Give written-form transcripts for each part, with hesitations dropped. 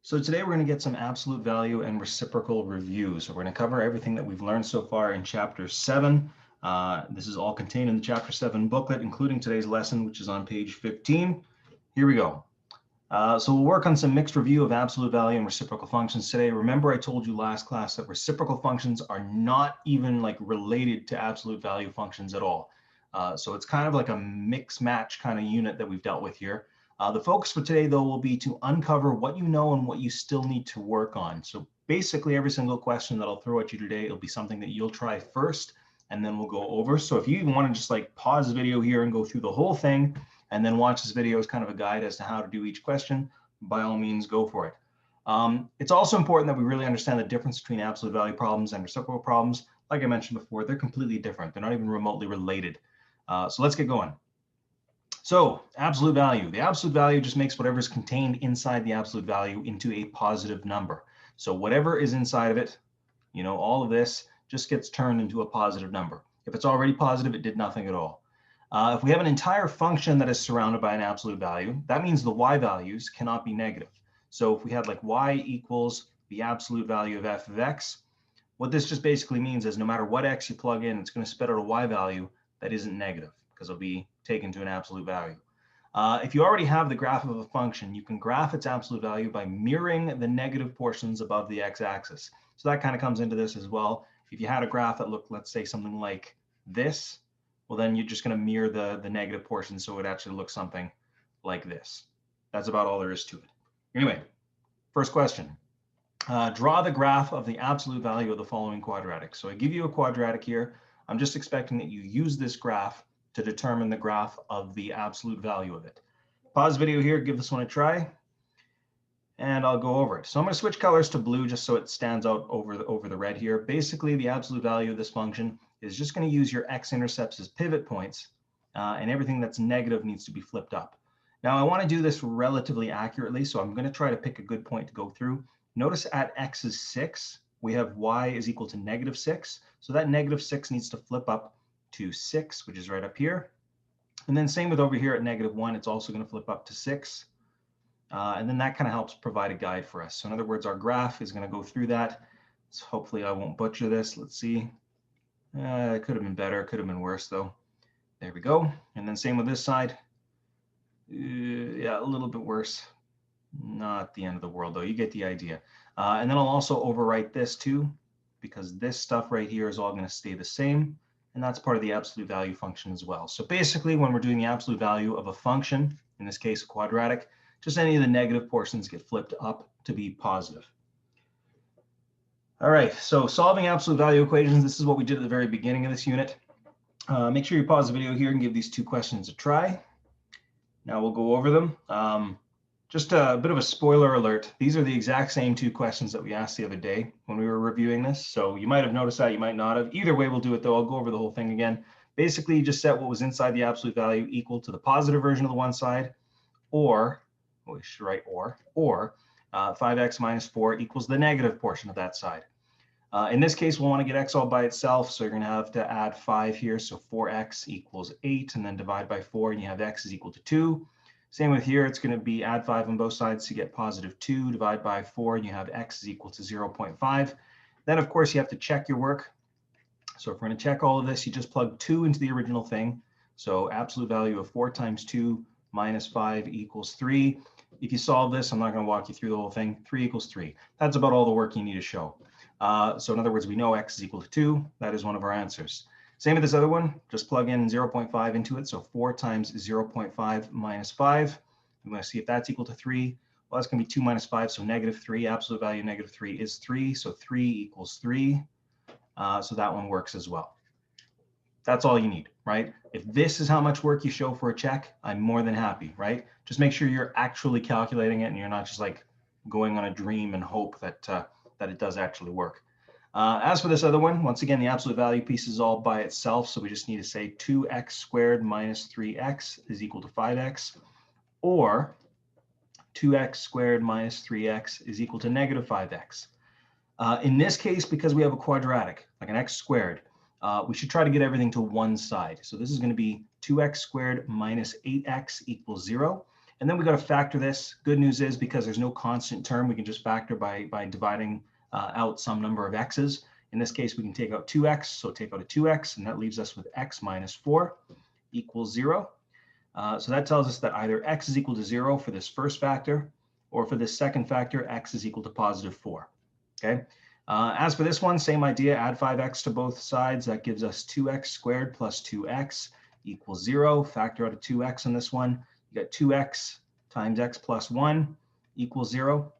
So today we're going to get some absolute value and reciprocal review. So we're going to cover everything that we've learned so far in chapter 7. This is all contained in the chapter 7 booklet, including today's lesson, which is on page 15. Here we go. So we'll work on some mixed review of absolute value and reciprocal functions today. Remember, I told you last class that reciprocal functions are not even like related to absolute value functions at all. So it's kind of like a mix match kind of unit that we've dealt with here. The focus for today, though, will be to uncover what you know and what you still need to work on. So basically, every single question that I'll throw at you today, it'll be something that you'll try first, and then we'll go over. So if you even want to just like pause the video here and go through the whole thing, and then watch this video as kind of a guide as to how to do each question, by all means, go for it. It's also important that we really understand the difference between absolute value problems and reciprocal problems. Like I mentioned before, they're completely different. They're not even remotely related. So let's get going. So absolute value. The absolute value just makes whatever is contained inside the absolute value into a positive number. So whatever is inside of it, you know, all of this just gets turned into a positive number. If it's already positive, it did nothing at all. If we have an entire function that is surrounded by an absolute value, that means the y values cannot be negative. So if we had like y equals the absolute value of f of x, what this just basically means is no matter what x you plug in, it's going to spit out a y value that isn't negative because it'll be taken to an absolute value. If you already have the graph of a function, you can graph its absolute value by mirroring the negative portions above the x-axis. So that kind of comes into this as well. If you had a graph that looked, let's say, something like this, well, then you're just going to mirror the negative portion, so it actually looks something like this. That's about all there is to it. Anyway, first question. Draw the graph of the absolute value of the following quadratic. So I give you a quadratic here. I'm just expecting that you use this graph to determine the graph of the absolute value of it. Pause the video here, give this one a try, and I'll go over it. So I'm going to switch colors to blue just so it stands out over the red here. Basically, the absolute value of this function is just going to use your x-intercepts as pivot points, and everything that's negative needs to be flipped up. Now, I want to do this relatively accurately, so I'm going to try to pick a good point to go through. Notice at x is 6, we have y is equal to -6. So that -6 needs to flip up to 6, which is right up here. And then same with over here at -1, it's also going to flip up to 6. And then that kind of helps provide a guide for us. So in other words, our graph is going to go through that. So hopefully I won't butcher this. Let's see. It could have been better. It could have been worse, though. There we go. And then same with this side. Yeah, a little bit worse. Not the end of the world, though. You get the idea. And then I'll also overwrite this, too, because this stuff right here is all going to stay the same. And that's part of the absolute value function as well. So basically, when we're doing the absolute value of a function, in this case, a quadratic, just any of the negative portions get flipped up to be positive. All right, so solving absolute value equations, this is what we did at the very beginning of this unit. Make sure you pause the video here and give these two questions a try. Now we'll go over them. Just a bit of a spoiler alert. These are the exact same two questions that we asked the other day when we were reviewing this. So you might have noticed that, you might not have. Either way, we'll do it though. I'll go over the whole thing again. Basically, you just set what was inside the absolute value equal to the positive version of the one side, or, we should write or 5x minus 4 equals the negative portion of that side. In this case, we'll want to get x all by itself. So you're going to have to add 5 here. So 4x equals 8, and then divide by 4, and you have x is equal to 2. Same with here, it's going to be add 5 on both sides to get positive 2, divide by 4, and you have x is equal to 0.5. Then, of course, you have to check your work. So if we're going to check all of this, you just plug 2 into the original thing. So absolute value of 4 times 2 minus 5 equals 3. If you solve this, I'm not going to walk you through the whole thing. 3 equals 3. That's about all the work you need to show. So in other words, we know x is equal to 2. That is one of our answers. Same with this other one, just plug in 0.5 into it. So 4 times 0.5 minus 5. I'm going to see if that's equal to 3. Well, that's going to be 2 minus 5, so -3. Absolute value of -3 is 3. So 3 equals 3. So that one works as well. That's all you need, right? If this is how much work you show for a check, I'm more than happy, right? Just make sure you're actually calculating it and you're not just like going on a dream and hope that, that it does actually work. As for this other one, once again, the absolute value piece is all by itself. So we just need to say 2x squared minus 3x is equal to 5x, or 2x squared minus 3x is equal to -5x. In this case, because we have a quadratic, like an x squared, we should try to get everything to one side. So this is going to be 2x squared minus 8x equals 0. And then we got to factor this. Good news is because there's no constant term, we can just factor by dividing out some number of x's. In this case, we can take out 2x, so take out a 2x, and that leaves us with x minus 4 equals 0. So that tells us that either x is equal to 0 for this first factor, or for this second factor, x is equal to positive 4. Okay. As for this one, same idea, add 5x to both sides. That gives us 2x squared plus 2x equals 0. Factor out a 2x on this one. You got 2x times x plus 1 equals 0.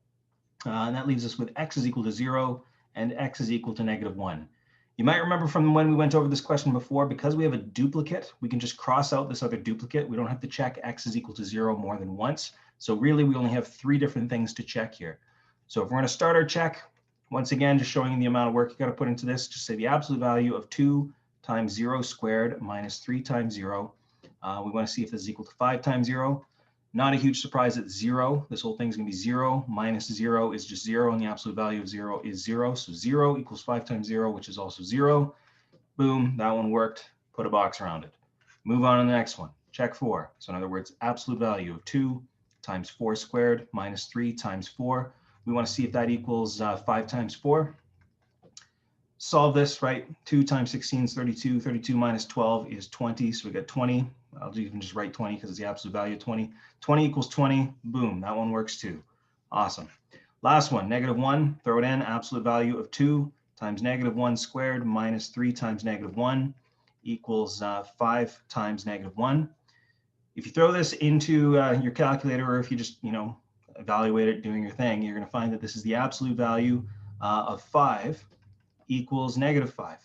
And that leaves us with x is equal to 0 and x is equal to negative 1. You might remember from when we went over this question before, because we have a duplicate, we can just cross out this other duplicate. We don't have to check x is equal to 0 more than once. So really, we only have 3 different things to check here. So if we're going to start our check, once again, just showing you the amount of work you got to put into this, just say the absolute value of 2 times 0 squared minus 3 times 0. We want to see if this is equal to 5 times 0. Not a huge surprise at 0. This whole thing is going to be 0 minus 0 is just 0, and the absolute value of 0 is 0. So 0 equals 5 times 0, which is also 0. Boom, that one worked. Put a box around it. Move on to the next one. Check 4. So in other words, absolute value of 2 times 4 squared minus 3 times 4. We want to see if that equals 5 times 4. Solve this, right? 2 times 16 is 32. 32 minus 12 is 20. So we got 20. I'll even just write 20 because it's the absolute value of 20. 20 equals 20. Boom, that one works too. Awesome. Last one, negative 1. Throw it in. Absolute value of 2 times negative 1 squared minus 3 times negative 1 equals 5 times negative 1. If you throw this into your calculator, or if you just, evaluate it doing your thing, you're going to find that this is the absolute value of 5 equals negative 5.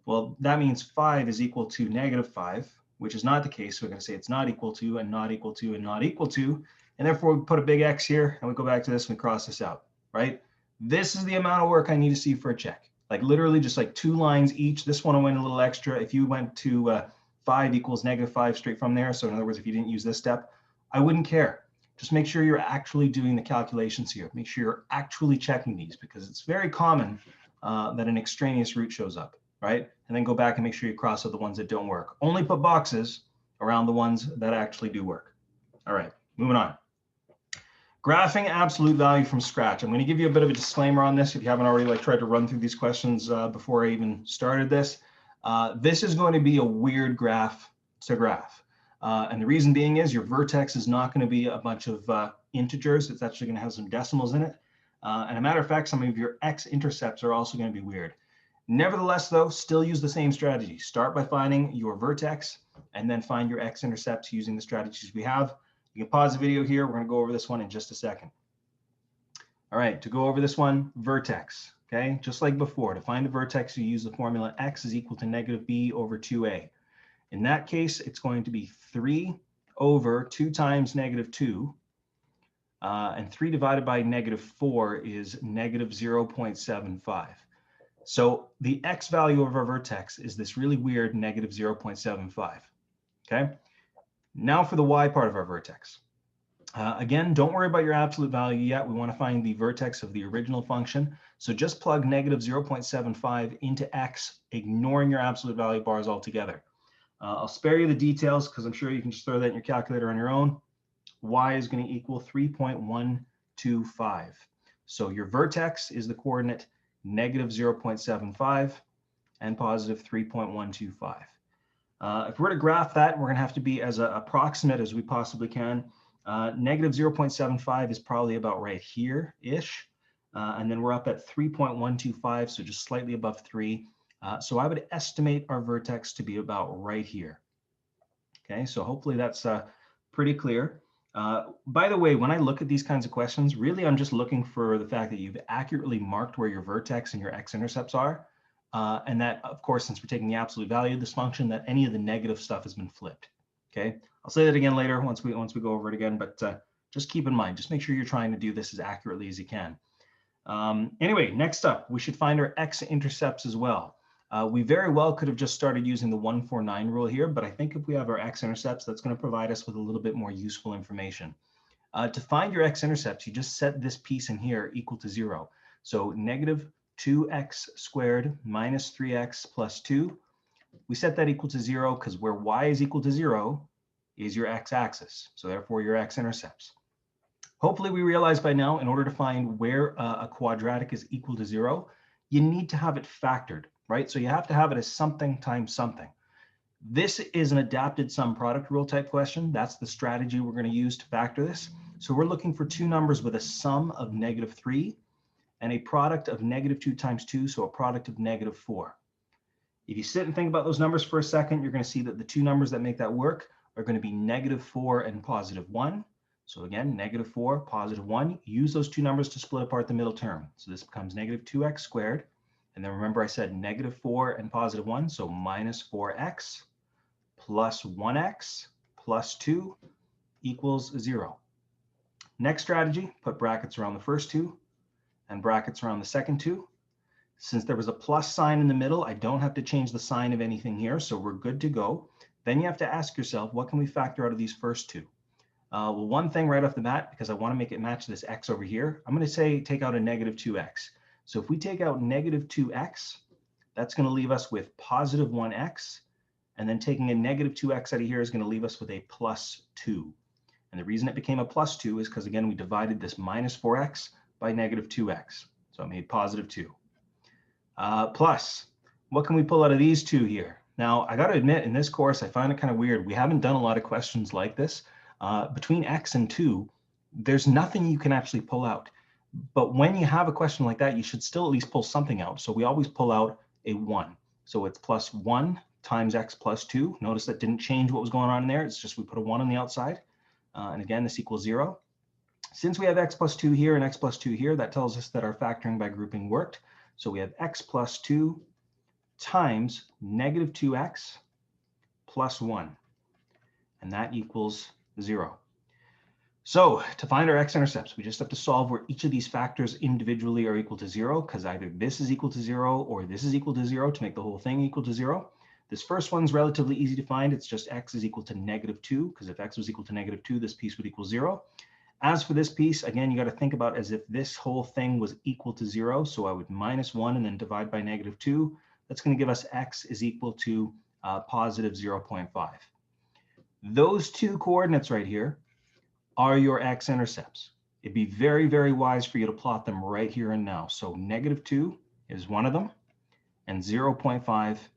Well, that means 5 is equal to negative 5, which is not the case. So we're going to say it's not equal to, and not equal to, and not equal to. And therefore, we put a big X here, and we go back to this and we cross this out, right? This is the amount of work I need to see for a check. Like literally just like 2 lines each. This one I went a little extra. If you went to 5 equals negative 5 straight from there, so in other words, if you didn't use this step, I wouldn't care. Just make sure you're actually doing the calculations here. Make sure you're actually checking these, because it's very common that an extraneous root shows up, right? And then go back and make sure you cross out the ones that don't work. Only put boxes around the ones that actually do work. All right, moving on. Graphing absolute value from scratch. I'm going to give you a bit of a disclaimer on this if you haven't already tried to run through these questions before I even started this. This is going to be a weird graph to graph. And the reason being is your vertex is not going to be a bunch of integers. It's actually going to have some decimals in it. And a matter of fact, some of your x-intercepts are also going to be weird. Nevertheless, though, still use the same strategy. Start by finding your vertex and then find your x-intercepts using the strategies we have. You can pause the video here. We're going to go over this one in just a second. All right, to go over this one, vertex. Okay, just like before, to find a vertex, you use the formula x is equal to negative b over 2a. In that case, it's going to be 3 over 2 times negative 2. And 3 divided by negative 4 is negative 0.75. So the x value of our vertex is this really weird negative 0.75. Okay. Now for the y part of our vertex. Again, don't worry about your absolute value yet. We want to find the vertex of the original function. So just plug negative 0.75 into x, ignoring your absolute value bars altogether. I'll spare you the details because I'm sure you can just throw that in your calculator on your own. Y is going to equal 3.125. So your vertex is the coordinate negative 0.75 and positive 3.125. If we're to graph that, we're going to have to be as approximate as we possibly can. Negative 0.75 is probably about right here-ish. And then we're up at 3.125, so just slightly above 3. So I would estimate our vertex to be about right here. Okay, so hopefully that's pretty clear. By the way, when I look at these kinds of questions, really I'm just looking for the fact that you've accurately marked where your vertex and your x-intercepts are. And that, of course, since we're taking the absolute value of this function, that any of the negative stuff has been flipped. Okay, I'll say that again later once we go over it again, but just keep in mind, just make sure you're trying to do this as accurately as you can. Anyway, next up, we should find our x-intercepts as well. We very well could have just started using the 149 rule here, but I think if we have our x-intercepts, that's going to provide us with a little bit more useful information. To find your x-intercepts, you just set this piece in here equal to 0. So negative 2x squared minus 3x plus 2. We set that equal to 0 because where y is equal to 0 is your x-axis. So therefore your x-intercepts. Hopefully we realize by now, in order to find where a quadratic is equal to 0, you need to have it factored, right? So you have to have it as something times something. This is an adapted sum product rule type question. That's the strategy we're going to use to factor this. So we're looking for two numbers with a sum of -3 and a product of -2 times 2, so a product of -4. If you sit and think about those numbers for a second, you're going to see that the two numbers that make that work are going to be -4 and +1. So again, -4, +1. Use those two numbers to split apart the middle term. So this becomes -2x squared. And then remember I said -4 and +1, so -4x plus 1x plus 2 equals 0. Next strategy, put brackets around the first two and brackets around the second two. Since there was a plus sign in the middle, I don't have to change the sign of anything here, so we're good to go. Then you have to ask yourself, what can we factor out of these first two? Well, one thing right off the bat, because I want to make it match this x over here, I'm going to say take out a -2x. So if we take out -2x, that's going to leave us with +1x. And then taking a -2x out of here is going to leave us with a +2. And the reason it became a +2 is because, again, we divided this -4x by -2x. So I made +2. Plus, what can we pull out of these two here? Now, I got to admit, in this course, I find it kind of weird. We haven't done a lot of questions like this. Between x and 2, there's nothing you can actually pull out. But when you have a question like that, you should still at least pull something out. So we always pull out a 1. So it's +1 times x plus 2. Notice that didn't change what was going on in there. It's just we put a 1 on the outside. And again, this equals 0. Since we have x plus 2 here and x plus 2 here, that tells us that our factoring by grouping worked. So we have x plus 2 times -2x plus 1. And that equals 0. So to find our x-intercepts, we just have to solve where each of these factors individually are equal to 0, because either this is equal to 0 or this is equal to 0 to make the whole thing equal to 0. This first one's relatively easy to find. It's just x is equal to -2, because if x was equal to -2, this piece would equal 0. As for this piece, again, you got to think about as if this whole thing was equal to 0. So I would -1 and then divide by -2. That's going to give us x is equal to +0.5. Those two coordinates right here are your x-intercepts. It'd be very, very wise for you to plot them right here and now. So -2 is one of them, and 0.5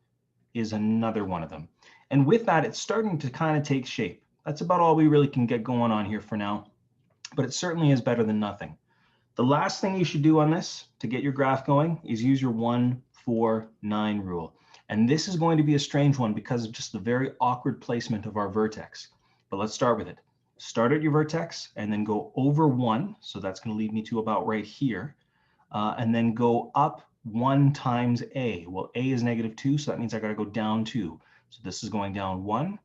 is another one of them. And with that, it's starting to kind of take shape. That's about all we really can get going on here for now, but it certainly is better than nothing. The last thing you should do on this to get your graph going is use your 1, 4, 9 rule. And this is going to be a strange one because of just the very awkward placement of our vertex. But let's start with it. Start at your vertex and then go over 1. So that's going to lead me to about right here. And then go up 1 times a. Well, a is -2, so that means I got to go down 2. So this is going down 1,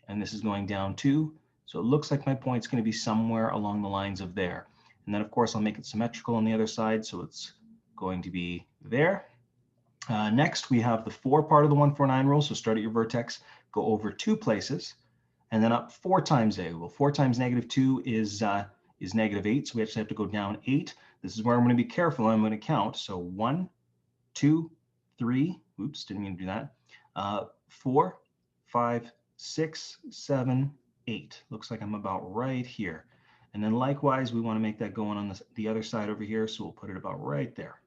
and this is going down 2. So it looks like my point's going to be somewhere along the lines of there. And then, of course, I'll make it symmetrical on the other side, so it's going to be there. Next, we have the 4 part of the 1, 4, 9 rule. So start at your vertex, go over 2 places, and then up 4 times a. Well, 4 times -2 is -8, so we actually have to go down 8. This is where I'm going to be careful. I'm going to count. So 1, 2, 3. Oops, didn't mean to do that. 4, 5, 6, 7, 8. Looks like I'm about right here. And then likewise, we want to make that going on the other side over here. So we'll put it about right there.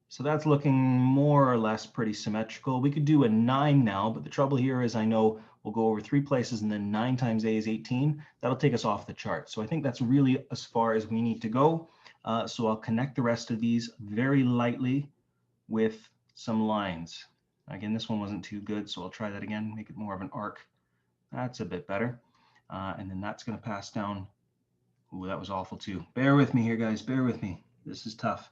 So that's looking more or less pretty symmetrical. We could do a 9 now, but the trouble here is I know we'll go over 3 places and then 9 times a is 18. That'll take us off the chart. So I think that's really as far as we need to go. So I'll connect the rest of these very lightly with some lines. Again, this one wasn't too good, so I'll try that again, make it more of an arc. That's a bit better. And then that's going to pass down. Ooh, that was awful too. Bear with me here, guys. Bear with me. This is tough.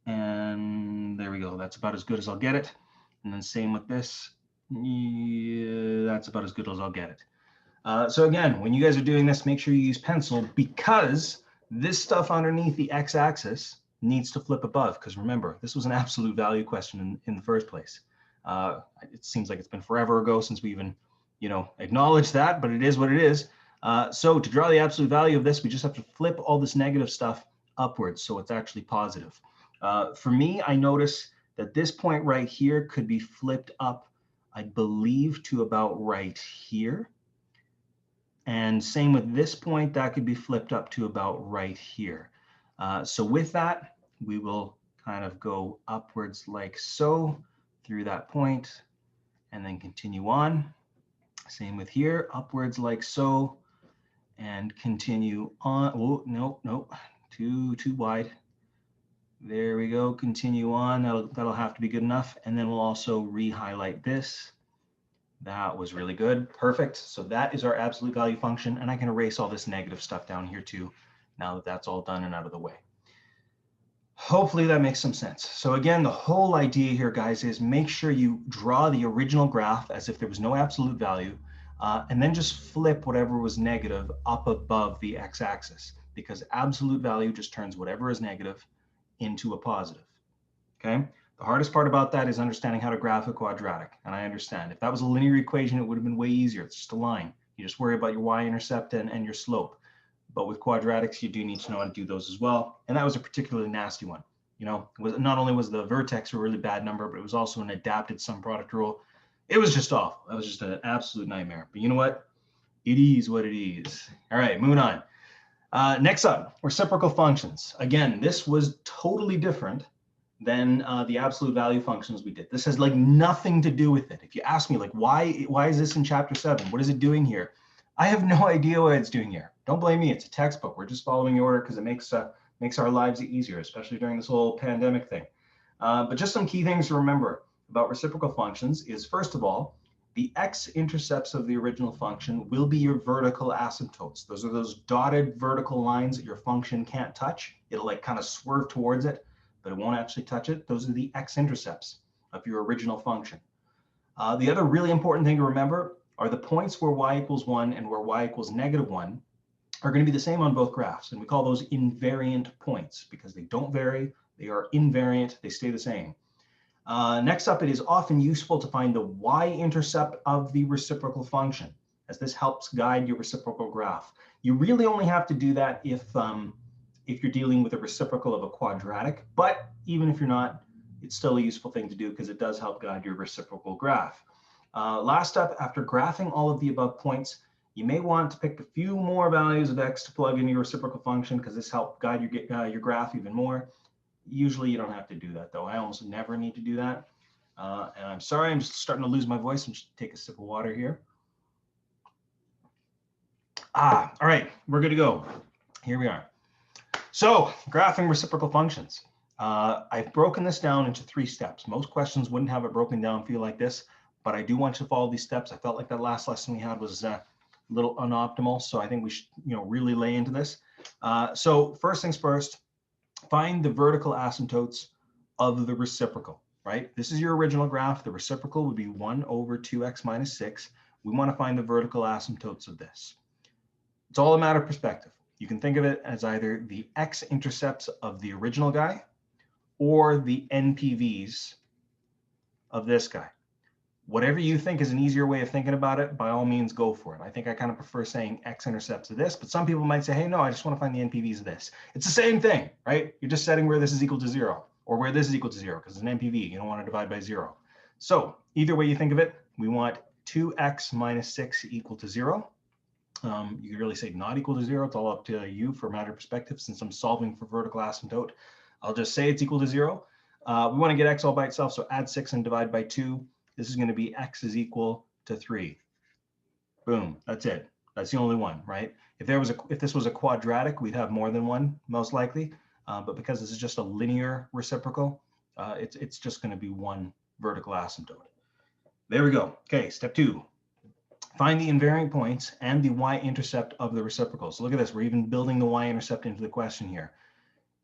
And there we go. That's about as good as I'll get it. And then same with this. Yeah, that's about as good as I'll get it. So again, when you guys are doing this, make sure you use pencil, because this stuff underneath the x-axis needs to flip above. Because remember, this was an absolute value question in the first place. It seems like it's been forever ago since we even, acknowledged that, but it is what it is. So to draw the absolute value of this, we just have to flip all this negative stuff upwards, so it's actually positive. For me, I notice that this point right here could be flipped up, I believe, to about right here. And same with this point, that could be flipped up to about right here. So with that, we will kind of go upwards like so through that point and then continue on. Same with here, upwards like so and continue on. Oh, nope, too wide. There we go, continue on. That'll have to be good enough. And then we'll also re-highlight this. That was really good. Perfect. So that is our absolute value function. And I can erase all this negative stuff down here too, now that that's all done and out of the way. Hopefully that makes some sense. So again, the whole idea here, guys, is make sure you draw the original graph as if there was no absolute value, and then just flip whatever was negative up above the x-axis, because absolute value just turns whatever is negative into a positive. Okay. The hardest part about that is understanding how to graph a quadratic. And I understand if that was a linear equation, it would have been way easier. It's just a line. You just worry about your y-intercept and your slope. But with quadratics, you do need to know how to do those as well. And that was a particularly nasty one. You know, not only was the vertex a really bad number, but it was also an adapted sum product rule. It was just awful. That was just an absolute nightmare. But you know what? It is what it is. All right, moving on. Next up, reciprocal functions. Again, this was totally different than the absolute value functions we did. This has like nothing to do with it. If you ask me like, why is this in chapter 7? What is it doing here? I have no idea what it's doing here. Don't blame me, it's a textbook. We're just following the order because it makes our lives easier, especially during this whole pandemic thing. But just some key things to remember about reciprocal functions is, first of all, the x-intercepts of the original function will be your vertical asymptotes. Those are those dotted vertical lines that your function can't touch. It'll like kind of swerve towards it, but it won't actually touch it. Those are the x-intercepts of your original function. The other really important thing to remember are the points where y equals 1 and where y equals -1 are going to be the same on both graphs. And we call those invariant points because they don't vary. They are invariant. They stay the same. Next up, it is often useful to find the y-intercept of the reciprocal function, as this helps guide your reciprocal graph. You really only have to do that if you're dealing with a reciprocal of a quadratic, but even if you're not, it's still a useful thing to do because it does help guide your reciprocal graph. Last up, after graphing all of the above points, you may want to pick a few more values of x to plug into your reciprocal function because this helps guide your graph even more. Usually you don't have to do that though. I almost never need to do that. And I'm sorry, I'm just starting to lose my voice. I'm just take a sip of water here. All right, we're good to go. Here we are. So graphing reciprocal functions. I've broken this down into 3 steps. Most questions wouldn't have it broken down for you like this, but I do want you to follow these steps. I felt like that last lesson we had was a little unoptimal, so I think we should, really lay into this. So first things first, find the vertical asymptotes of the reciprocal, right? This is your original graph. The reciprocal would be 1 over 2x minus 6. We want to find the vertical asymptotes of this. It's all a matter of perspective. You can think of it as either the x-intercepts of the original guy or the NPVs of this guy. Whatever you think is an easier way of thinking about it, by all means, go for it. I think I kind of prefer saying x-intercepts of this, but some people might say, hey, no, I just want to find the NPVs of this. It's the same thing, right? You're just setting where this is equal to 0 or where this is equal to 0 because it's an NPV. You don't want to divide by 0. So either way you think of it, we want 2x minus 6 equal to 0. You could really say not equal to 0. It's all up to you for a matter of perspective. Since I'm solving for vertical asymptote, I'll just say it's equal to 0. We want to get x all by itself, so add 6 and divide by 2. This is going to be x is equal to 3. Boom, that's it. That's the only one, right? If this was a quadratic, we'd have more than one, most likely. But because this is just a linear reciprocal, it's just going to be one vertical asymptote. There we go. Okay, step 2. Find the invariant points and the y-intercept of the reciprocal. So look at this. We're even building the y-intercept into the question here.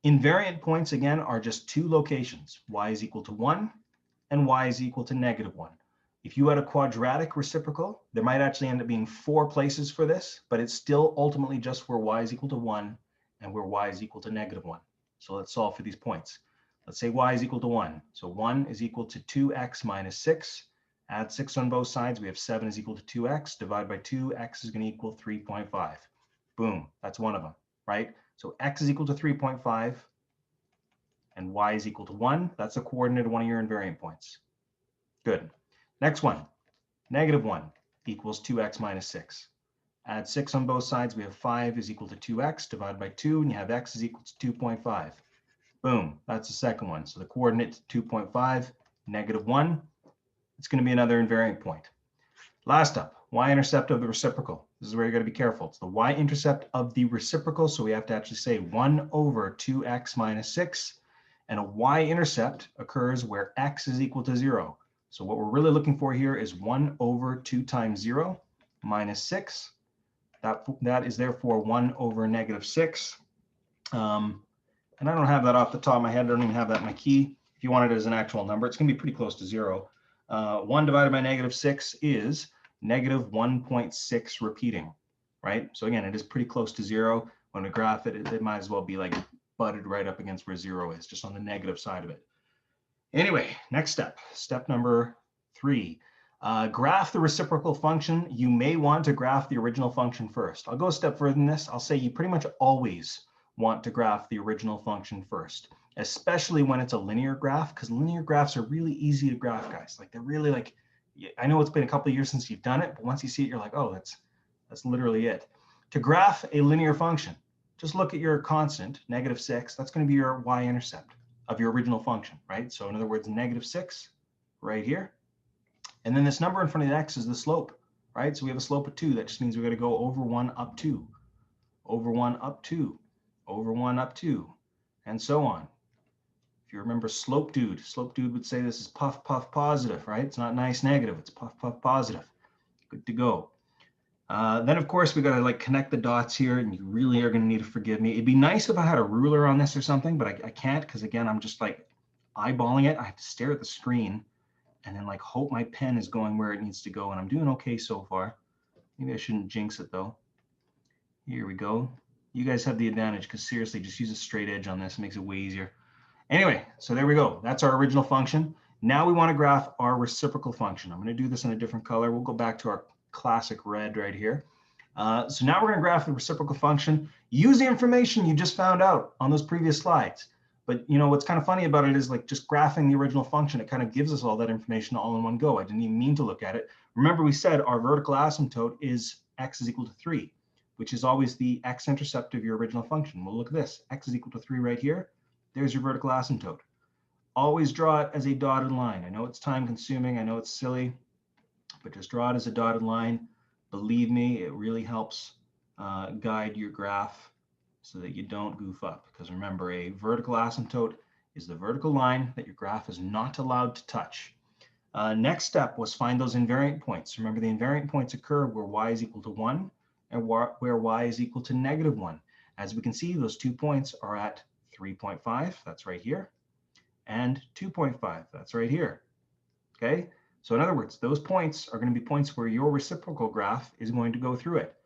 Invariant points, again, are just 2 locations. Y is equal to 1 and y is equal to -1. If you had a quadratic reciprocal, there might actually end up being 4 places for this, but it's still ultimately just where y is equal to 1 and where y is equal to -1. So let's solve for these points. Let's say y is equal to 1. So 1 is equal to 2x minus 6. Add 6 on both sides. We have 7 is equal to 2x. Divide by 2, x is going to equal 3.5. Boom, that's one of them, right? So x is equal to 3.5 and y is equal to 1. That's the coordinate of one of your invariant points. Good. Next one, -1 equals 2x minus 6. Add 6 on both sides. We have 5 is equal to 2x divided by 2, and you have x is equal to 2.5. Boom, that's the second one. So the coordinate 2.5, -1. It's going to be another invariant point. Last up, y-intercept of the reciprocal. This is where you got to be careful. It's the y-intercept of the reciprocal, so we have to actually say 1 over 2x minus 6. And a y-intercept occurs where x is equal to 0. So what we're really looking for here is 1 over 2 times 0 minus 6. That is therefore 1 over -6. And I don't have that off the top of my head. I don't even have that in my key. If you want it as an actual number, it's going to be pretty close to 0. 1 divided by -6 is -1.6 repeating, right? So again, it is pretty close to 0. When we graph it, it might as well be like butted right up against where 0 is, just on the negative side of it. Anyway, next step, step number 3. Graph the reciprocal function. You may want to graph the original function first. I'll go a step further than this. I'll say you pretty much always want to graph the original function first, especially when it's a linear graph, because linear graphs are really easy to graph, guys. Like they're really like, I know it's been a couple of years since you've done it, but once you see it, you're like, oh, that's literally it. To graph a linear function, just look at your constant, -6. That's going to be your y-intercept of your original function, right? So in other words, -6 right here. And then this number in front of the x is the slope, right? So we have a slope of 2. That just means we're going to go over 1 up 2, over 1 up 2, over 1 up 2, and so on. If you remember slope dude would say this is puff, puff, positive, right? It's not nice negative, it's puff, puff, positive. Good to go. Then, of course, we got to like connect the dots here, and you really are going to need to forgive me. It'd be nice if I had a ruler on this or something, but I can't because, again, I'm just like eyeballing it. I have to stare at the screen and then like hope my pen is going where it needs to go, and I'm doing okay so far. Maybe I shouldn't jinx it, though. Here we go. You guys have the advantage because, seriously, just use a straight edge on this. It makes it way easier. Anyway, so there we go. That's our original function. Now we want to graph our reciprocal function. I'm going to do this in a different color. We'll go back to our classic red right here. So now we're going to graph the reciprocal function. Use the information you just found out on those previous slides. But you know what's kind of funny about it is like just graphing the original function, it kind of gives us all that information all in one go. I didn't even mean to look at it. Remember, we said our vertical asymptote is x is equal to 3, which is always the x-intercept of your original function. Well, look at this. X is equal to 3 right here. There's your vertical asymptote. Always draw it as a dotted line. I know it's time consuming. I know it's silly, but just draw it as a dotted line. Believe me, it really helps guide your graph so that you don't goof up. Because remember, a vertical asymptote is the vertical line that your graph is not allowed to touch. Next step was find those invariant points. Remember, the invariant points occur where y is equal to 1 and where y is equal to -1. As we can see, those 2 points are at 3.5, that's right here, and 2.5, that's right here. Okay, so in other words, those points are going to be points where your reciprocal graph is going to go through it.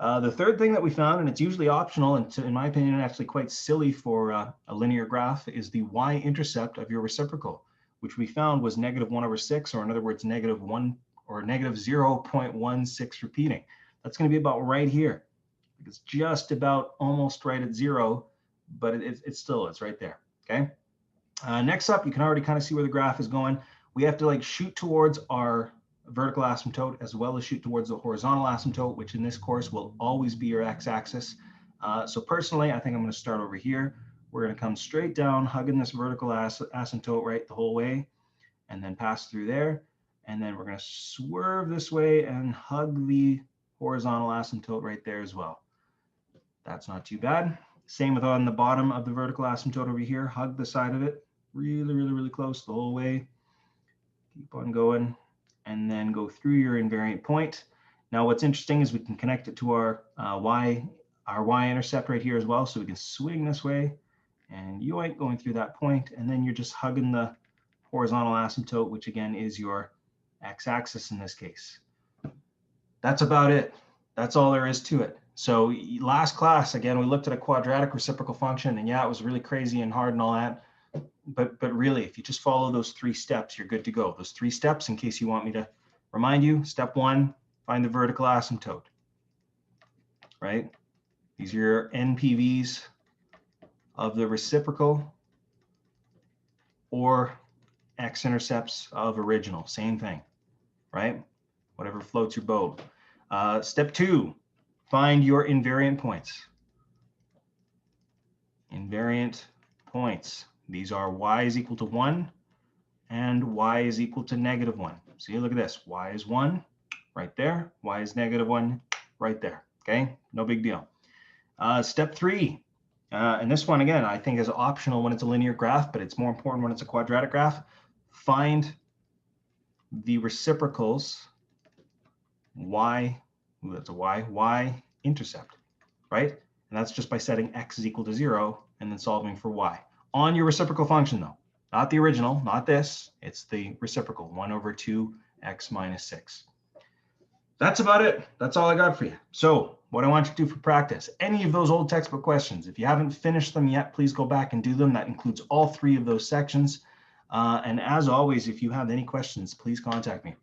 The third thing that we found, and it's usually optional, and in my opinion, actually quite silly for a linear graph, is the y-intercept of your reciprocal, which we found was -1 over 6, or in other words, -1 or -0.16 repeating. That's going to be about right here. It's just about almost right at 0, but it's right there, okay? Next up, you can already kind of see where the graph is going. We have to like shoot towards our vertical asymptote as well as shoot towards the horizontal asymptote, which in this course will always be your x-axis. So personally, I think I'm going to start over here. We're going to come straight down, hugging this vertical asymptote right the whole way, and then pass through there. And then we're going to swerve this way and hug the horizontal asymptote right there as well. That's not too bad. Same with on the bottom of the vertical asymptote over here. Hug the side of it really, really, really close the whole way. Keep on going, and then go through your invariant point. Now, what's interesting is we can connect it to our y-intercept right here as well. So we can swing this way, and yoink, going through that point, and then you're just hugging the horizontal asymptote, which again is your x-axis in this case. That's about it. That's all there is to it. So last class, again, we looked at a quadratic reciprocal function, and yeah, it was really crazy and hard and all that. But really, if you just follow those 3 steps, you're good to go. Those 3 steps, in case you want me to remind you. Step 1, find the vertical asymptote, right? These are your NPVs of the reciprocal or x-intercepts of original. Same thing, right? Whatever floats your boat. Step 2, Find your invariant points. Invariant points. These are y is equal to 1 and y is equal to -1. See, look at this. Y is 1 right there. Y is -1 right there. Okay, no big deal. Step 3. And this one, again, I think is optional when it's a linear graph, but it's more important when it's a quadratic graph. Find the reciprocals y, that's a y intercept, right? And that's just by setting x is equal to 0 and then solving for y. On your reciprocal function, though, not the original, not this. It's the reciprocal, 1 over 2x minus 6. That's about it. That's all I got for you. So what I want you to do for practice, any of those old textbook questions, if you haven't finished them yet, please go back and do them. That includes all 3 of those sections. And as always, if you have any questions, please contact me.